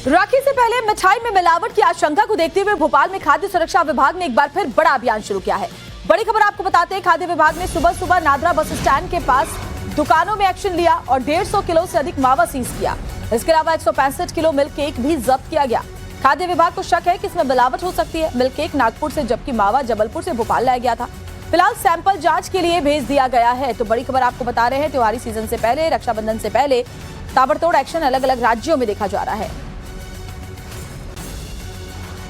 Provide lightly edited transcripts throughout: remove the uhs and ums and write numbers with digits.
राखी से पहले मिठाई में मिलावट की आशंका को देखते हुए भोपाल में खाद्य सुरक्षा विभाग ने एक बार फिर बड़ा अभियान शुरू किया है। बड़ी खबर आपको बताते हैं, खाद्य विभाग ने सुबह सुबह नादरा बस स्टैंड के पास दुकानों में एक्शन लिया और 150 किलो से अधिक मावा सीज किया। इसके अलावा 165 किलो मिल्क केक भी जब्त किया गया। खाद्य विभाग को शक है कि इसमें मिलावट हो सकती है। मिल्क केक नागपुर से जबकि मावा जबलपुर से भोपाल लाया गया था। फिलहाल सैंपल जांच के लिए भेज दिया गया है। तो बड़ी खबर आपको बता रहे हैं, त्योहारी सीजन से पहले, रक्षाबंधन से पहले ताबड़तोड़ एक्शन अलग अलग राज्यों में देखा जा रहा है।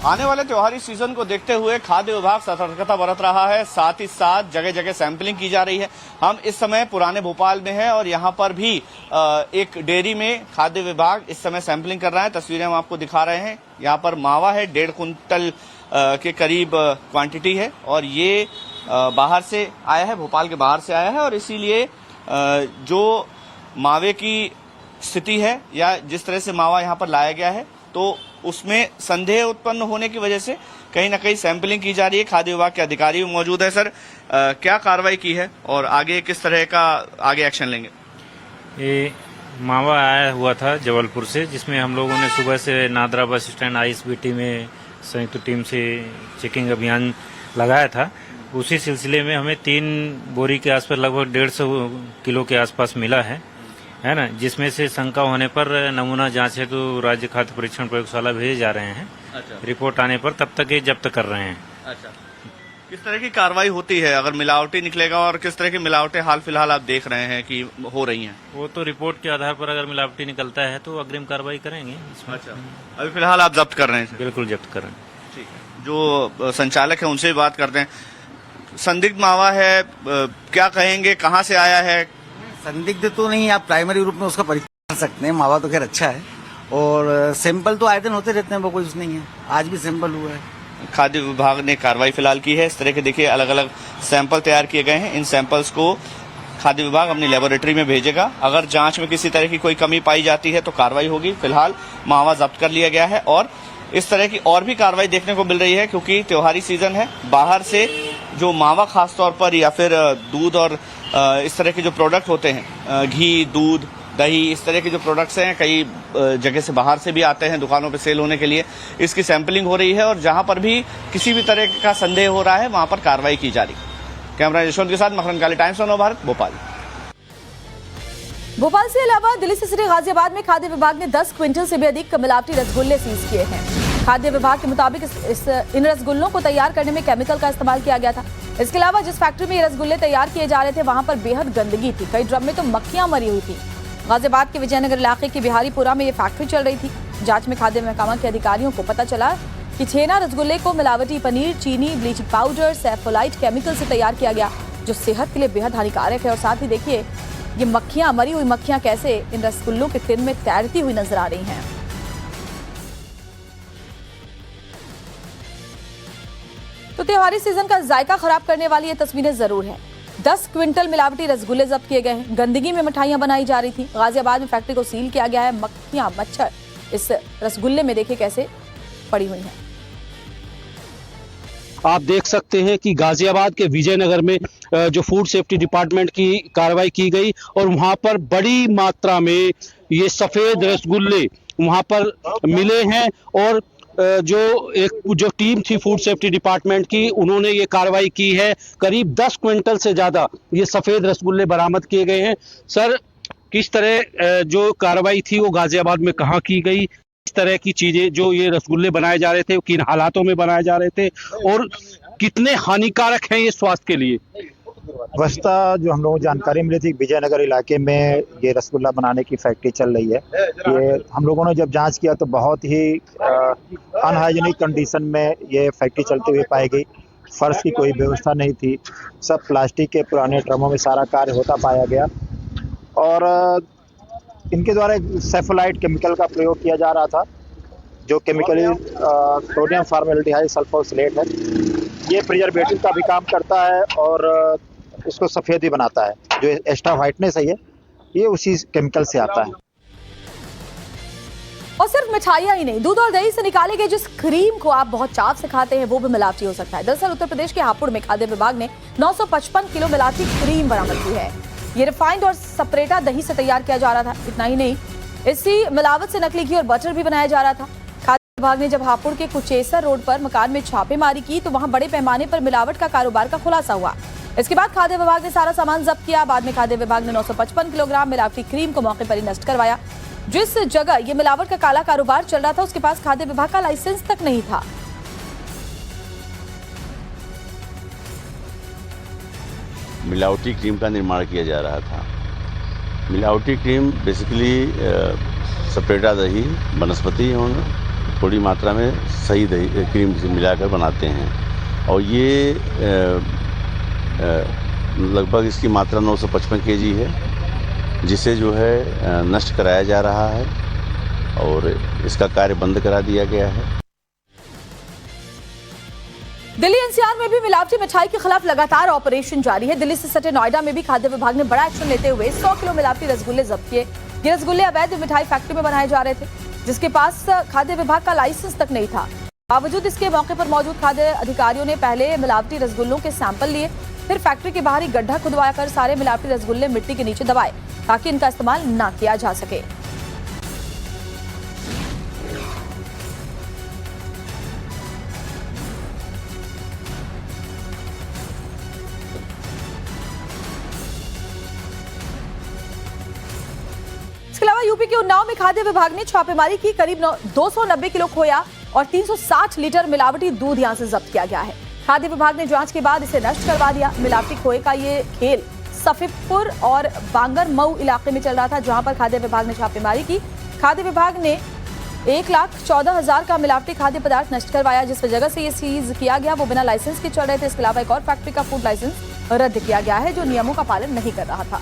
आने वाले त्योहारी सीजन को देखते हुए खाद्य विभाग सतर्कता बरत रहा है, साथ ही साथ जगह जगह सैंपलिंग की जा रही है। हम इस समय पुराने भोपाल में हैं और यहाँ पर भी एक डेयरी में खाद्य विभाग इस समय सैंपलिंग कर रहा है। तस्वीरें हम आपको दिखा रहे हैं। यहाँ पर मावा है, 1.5 कुंटल के करीब क्वांटिटी है और ये बाहर से आया है, भोपाल के बाहर से आया है और इसीलिए जो मावे की स्थिति है या जिस तरह से मावा यहाँ पर लाया गया है तो उसमें संदेह उत्पन्न होने की वजह से कहीं ना कहीं सैंपलिंग की जा रही है। खाद्य विभाग के अधिकारी भी मौजूद है। सर, क्या कार्रवाई की है और आगे किस तरह का आगे एक्शन लेंगे? ये मावा आया हुआ था जबलपुर से, जिसमें हम लोगों ने सुबह से नादरा बस स्टैंड आईएसबीटी में संयुक्त टीम से चेकिंग अभियान लगाया था। उसी सिलसिले में हमें 3 बोरी के आसपास लगभग 150 किलो के आसपास मिला है ना, जिसमें से शंका होने पर नमूना जांच हेतु राज्य खाद्य परीक्षण प्रयोगशाला भेजे जा रहे हैं। अच्छा। रिपोर्ट आने पर तब तक ये जब्त कर रहे हैं। अच्छा, किस तरह की कार्रवाई होती है अगर मिलावटी निकलेगा और किस तरह की मिलावटें हाल फिलहाल आप देख रहे हैं कि हो रही हैं? वो तो रिपोर्ट के आधार पर अगर मिलावटी निकलता है तो अग्रिम कार्रवाई करेंगे इसमें। अच्छा, अभी फिलहाल आप जब्त कर रहे हैं? बिल्कुल जब्त कर रहे हैं। ठीक है, जो संचालक है उनसे भी बात करते हैं। संदिग्ध मावा है, क्या कहेंगे, कहाँ से आया है? संदिग्ध तो नहीं, आप प्राइमरी रूप में उसका परीक्षण कर सकते हैं। मावा तो खैर अच्छा है और सैंपल तो आए दिन होते रहते हैं, वो कोई नहीं है। आज भी सैंपल हुआ है। खाद्य विभाग ने कार्रवाई फिलहाल की है। इस तरह के देखिए अलग अलग सैंपल तैयार किए गए हैं। इन सैंपल्स को खाद्य विभाग अपनी लेबोरेटरी में भेजेगा। अगर जांच में किसी तरह की कोई कमी पाई जाती है तो कार्रवाई होगी। फिलहाल मावा जब्त कर लिया गया है और इस तरह की और भी कार्रवाई देखने को मिल रही है क्योंकि त्योहारी सीजन है। बाहर से जो मावा खासतौर पर या फिर दूध और इस तरह के जो प्रोडक्ट होते हैं, घी, दूध, दही, इस तरह के जो प्रोडक्ट्स हैं कई जगह से बाहर से भी आते हैं दुकानों पे सेल होने के लिए। इसकी सैंपलिंग हो रही है और जहां पर भी किसी भी तरह का संदेह हो रहा है वहां पर कार्रवाई की जा रही है। कैमरा यशवंत के साथ मकरन काली, टाइम्स ऑफ नव भारत, भोपाल। भोपाल से अलावा दिल्ली से सिटी गाजियाबाद में खाद्य विभाग ने 10 क्विंटल से भी अधिक मिलावटी रसगुल्ले सीज किए हैं। खाद्य विभाग के मुताबिक इन रसगुल्लों को तैयार करने में केमिकल का इस्तेमाल किया गया था। इसके अलावा जिस फैक्ट्री में ये रसगुल्ले तैयार किए जा रहे थे वहां पर बेहद गंदगी थी। कई ड्रम में तो मक्खियां मरी हुई थी। गाजियाबाद के विजयनगर इलाके की बिहारीपुरा में ये फैक्ट्री चल रही थी। जांच में खाद्य महकमा के अधिकारियों को पता चला कि छेना रसगुल्ले को मिलावटी पनीर, चीनी, ब्लीचिंग पाउडर, सैफोलाइट केमिकल से तैयार किया गया, जो सेहत के लिए बेहद हानिकारक है। और साथ ही देखिए ये मक्खियां, मरी हुई मक्खियां कैसे इन रसगुल्लों के टिन में तैरती हुई नजर आ रही हैं। तो त्योहारी सीजन का जायका खराब करने वाली ये तस्वीरें जरूर हैं। 10 क्विंटल मिलावटी रसगुल्ले जब्त किए गए हैं। गंदगी में मिठाइयां बनाई जा रही थी। गाजियाबाद में फैक्ट्री को सील किया गया है। मक्खियां, मच्छर इस रसगुल्ले में देखिए कैसे पड़ी हुई हैं। आप देख सकते हैं कि गाजियाबाद के विजयनगर में जो फूड सेफ्टी डिपार्टमेंट की कार्रवाई की गई और वहां पर बड़ी मात्रा में ये सफेद रसगुल्ले वहां पर मिले हैं और जो टीम थी फूड सेफ्टी डिपार्टमेंट की, उन्होंने ये कार्रवाई की है। करीब 10 क्विंटल से ज्यादा ये सफेद रसगुल्ले बरामद किए गए हैं। सर, किस तरह जो कार्रवाई थी वो गाजियाबाद में कहाँ की गई? इस तरह की चीजें जो ये रसगुल्ले बनाए जा रहे थे, किन हालातों में बनाए जा रहे थे और कितने हानिकारक हैं ये स्वास्थ्य के लिए? वस्ता जो हम लोगों को जानकारी मिली थी, विजयनगर इलाके में ये रसगुल्ला बनाने की फैक्ट्री चल रही है। ये हम लोगों ने जब जांच किया तो बहुत ही अनहाइजीनिक कंडीशन में ये फैक्ट्री चलती हुई पाई गई। फर्श की कोई व्यवस्था नहीं थी, सब प्लास्टिक के पुराने ड्रमों में सारा कार्य होता पाया गया और इनके द्वारा सैफोलाइट केमिकल का प्रयोग किया जा रहा था, जो केमिकली सोडियम फॉर्मेल्डिहाइड सल्फोसिलेट है। ये प्रिजर्वेटिव का भी काम करता है और इसको सफेद भी बनाता है। जो एक्स्ट्रा व्हाइटनेस है ये उसी केमिकल से आता है। और सिर्फ मिठाइयां ही नहीं, दूध और दही से निकाले गए जिस क्रीम को आप बहुत चाव से खाते हैं वो भी मिलावटी हो सकता है। दरअसल उत्तर प्रदेश के हापुड़ में खाद्य विभाग ने 955 किलो मिलावटी क्रीम बरामद की है। ये रिफाइंड और सपरेटा दही से तैयार किया जा रहा था। इतना ही नहीं, इसी मिलावट से नकली घी और बटर भी बनाया जा रहा था। खाद्य विभाग ने जब हापुड़ के कुचेसर रोड पर मकान में छापेमारी की तो वहां बड़े पैमाने पर मिलावट का कारोबार का खुलासा हुआ। इसके बाद खाद्य विभाग ने सारा सामान जब्त किया। बाद में खाद्य विभाग ने 955 किलोग्राम मिलावटी क्रीम को मौके पर ही नष्ट करवाया। जिस जगह ये मिलावट का काला कारोबार चल रहा था उसके पास खाद्य विभाग का लाइसेंस तक नहीं था। मिलावटी क्रीम का निर्माण किया जा रहा था। मिलावटी क्रीम बेसिकली सपेटा दही, वनस्पति और थोड़ी मात्रा में सही दही क्रीम से मिलाकर बनाते हैं और ये लगभग इसकी मात्रा 955 केजी है, जिसे जो है नष्ट कराया जा रहा है और इसका कार्य बंद करा दिया गया है। दिल्ली एनसीआर में भी मिलावटी मिठाई के खिलाफ लगातार ऑपरेशन जारी है। दिल्ली से सटे नोएडा में भी खाद्य विभाग ने बड़ा एक्शन लेते हुए 100 किलो मिलावटी रसगुल्ले जब्त किए। ये रसगुल्ले अवैध मिठाई फैक्ट्री में बनाए जा रहे थे, जिसके पास खाद्य विभाग का लाइसेंस तक नहीं था। बावजूद इसके मौके पर मौजूद खाद्य अधिकारियों ने पहले मिलावटी रसगुल्लों के सैंपल लिए, फिर फैक्ट्री के बाहर ही गड्ढा खुदवाया कर सारे मिलावटी रसगुल्ले मिट्टी के नीचे दबाए ताकि इनका इस्तेमाल न किया जा सके। इसके अलावा यूपी के उन्नाव में खाद्य विभाग ने छापेमारी की। करीब 290 किलो खोया और 360 लीटर मिलावटी दूध यहां से जब्त किया गया है। खाद्य विभाग ने जांच के बाद इसे नष्ट करवा दिया। मिलावटी खोए का ये खेल सफीपुर और बांगर मऊ इलाके में चल रहा था, जहां पर खाद्य विभाग ने छापेमारी की। खाद्य विभाग ने 1,14,000 का मिलावटी खाद्य पदार्थ नष्ट करवाया। जिस जगह से ये सीज किया गया वो बिना लाइसेंस के चल रहे थे। इसके अलावा एक और फैक्ट्री का फूड लाइसेंस रद्द किया गया है जो नियमों का पालन नहीं कर रहा था।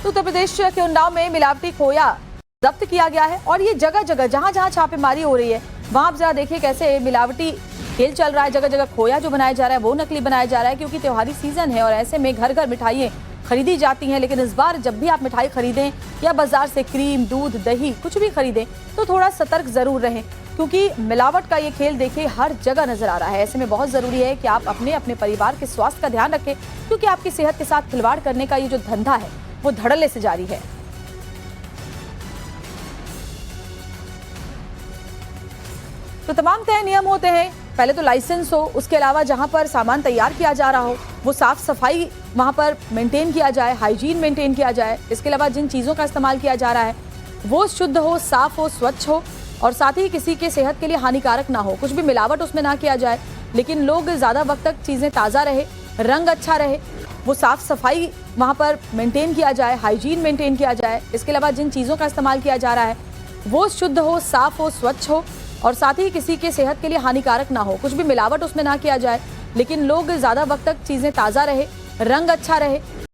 उत्तर प्रदेश के उन्नाव में मिलावटी खोया जब्त किया गया है और ये जगह जगह जहां जहां छापेमारी हो रही है वहां आप जरा देखिए कैसे मिलावटी खेल चल रहा है। जगह जगह खोया जो बनाया जा रहा है वो नकली बनाया जा रहा है, क्योंकि त्योहारी सीजन है और ऐसे में घर घर मिठाइयाँ खरीदी जाती हैं। लेकिन इस बार जब भी आप मिठाई खरीदें या बाजार से क्रीम, दूध, दही कुछ भी खरीदें तो थोड़ा सतर्क जरूर रहें, क्योंकि मिलावट का ये खेल देखिए हर जगह नजर आ रहा है। ऐसे में बहुत जरूरी है कि आप अपने परिवार के स्वास्थ्य का ध्यान रखें, क्योंकि आपकी सेहत के साथ खिलवाड़ करने का ये जो धंधा है वो धड़ल्ले से जारी है। तो तमाम तय नियम होते हैं। पहले तो लाइसेंस हो, उसके अलावा जहां पर सामान तैयार किया जा रहा हो वो साफ सफाई वहां पर मेंटेन किया जाए, हाइजीन मेंटेन किया जाए। इसके अलावा जिन चीज़ों का इस्तेमाल किया जा रहा है वो शुद्ध हो, साफ हो, स्वच्छ हो और साथ ही किसी के सेहत के लिए हानिकारक ना हो। कुछ भी मिलावट उसमें ना किया जाए, लेकिन लोग ज़्यादा वक्त तक चीज़ें ताज़ा रहे, रंग अच्छा रहे, वो साफ सफाई वहां पर मेंटेन किया जाए, हाइजीन मेंटेन किया जाए। इसके अलावा जिन चीज़ों का इस्तेमाल किया जा रहा है वो शुद्ध हो, साफ हो, स्वच्छ हो और साथ ही किसी के सेहत के लिए हानिकारक ना हो। कुछ भी मिलावट उसमें ना किया जाए, लेकिन लोग ज़्यादा वक्त तक चीज़ें ताज़ा रहे, रंग अच्छा रहे,